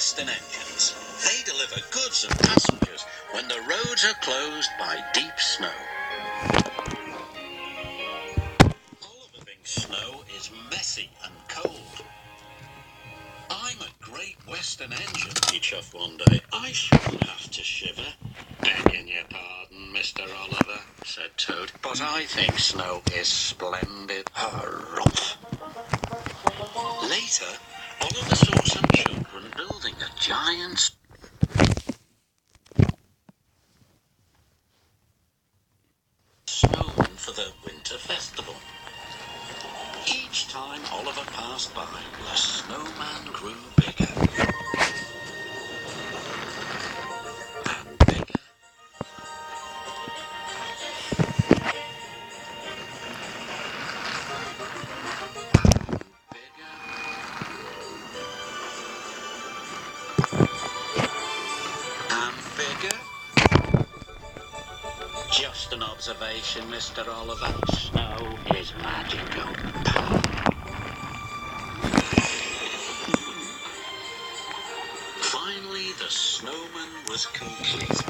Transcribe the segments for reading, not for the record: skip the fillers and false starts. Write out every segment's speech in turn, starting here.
Western engines. They deliver goods and passengers when the roads are closed by deep snow. Oliving snow is messy and cold. I'm a Great Western engine, he chuffed one day. I shouldn't have to shiver. Begging your pardon, Mr. Oliver, said Toad, but I think snow is splendid. Harumph. Later, Oliver saw some children building a giant snowman for the winter festival. Each time Oliver passed by, the snowman grew bigger and bigger and bigger. Just an observation, Mr. Oliver. Snow is magical. Finally, the snowman was complete.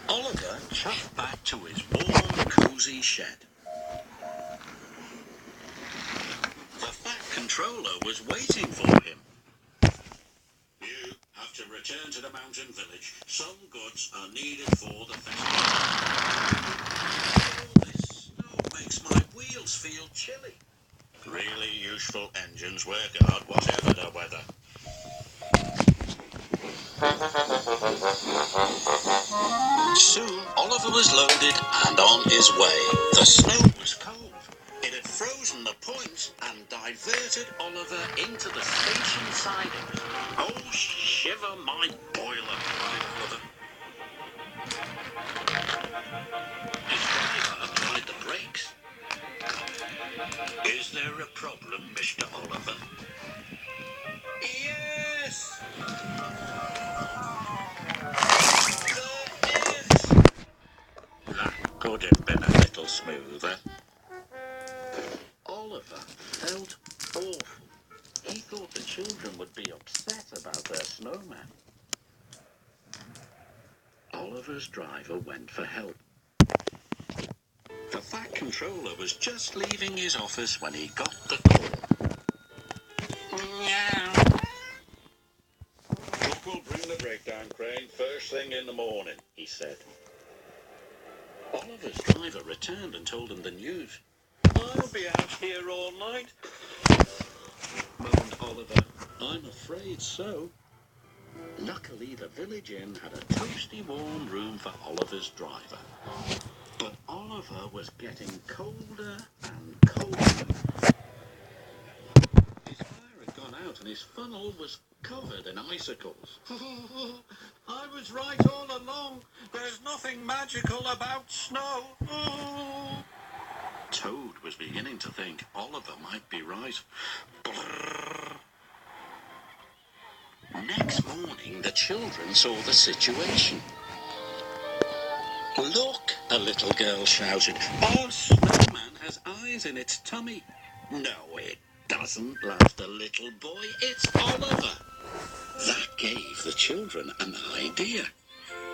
Oliver chuffed back to his warm, cosy shed. The Fat Controller was waiting for him. You have to return to the mountain village. Some goods are needed for the festival. Oh, this snow makes my wheels feel chilly. Really useful engines work hard, whatever the weather. Soon, Oliver was loaded and on his way. The snow was cold. It had frozen the points and diverted Oliver into the station siding. Oh, shiver my boiler, cried Oliver. His driver applied the brakes. Is there a problem, Mr. Oliver? Yes! There is! That could have been a little smoother. Oliver felt awful. He thought the children would be upset about their snowman. Oliver's driver went for help. The Fat Controller was just leaving his office when he got the call. Meow. Doc will bring the breakdown crane first thing in the morning, he said. Oliver's driver returned and told him the news. I'll be out here all night, moaned Oliver. I'm afraid so. Luckily, the village inn had a toasty warm room for Oliver's driver. But Oliver was getting colder and colder. His fire had gone out and his funnel was covered in icicles. I was right all along. There's nothing magical about snow. Toad was beginning to think Oliver might be right. Brrr. Next morning, the children saw the situation. Look, a little girl shouted. Our snowman has eyes in its tummy. No, it doesn't, laughed the little boy. It's Oliver. That gave the children an idea.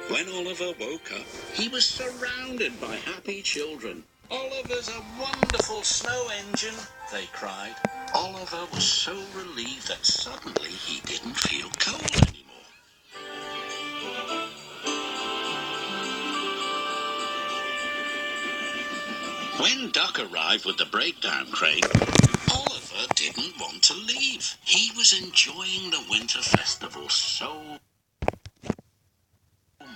When Oliver woke up, he was surrounded by happy children. Oliver's a wonderful snow engine, they cried. Oliver was so relieved that suddenly he didn't feel cold anymore. When Duck arrived with the breakdown crane, Oliver didn't want to leave. He was enjoying the winter festival so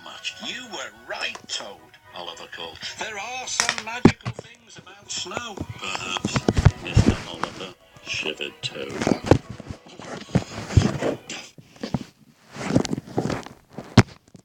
much. You were right, Toad, Oliver called. There are some magical things about snow. Perhaps, Mr. Oliver, shivered Toad.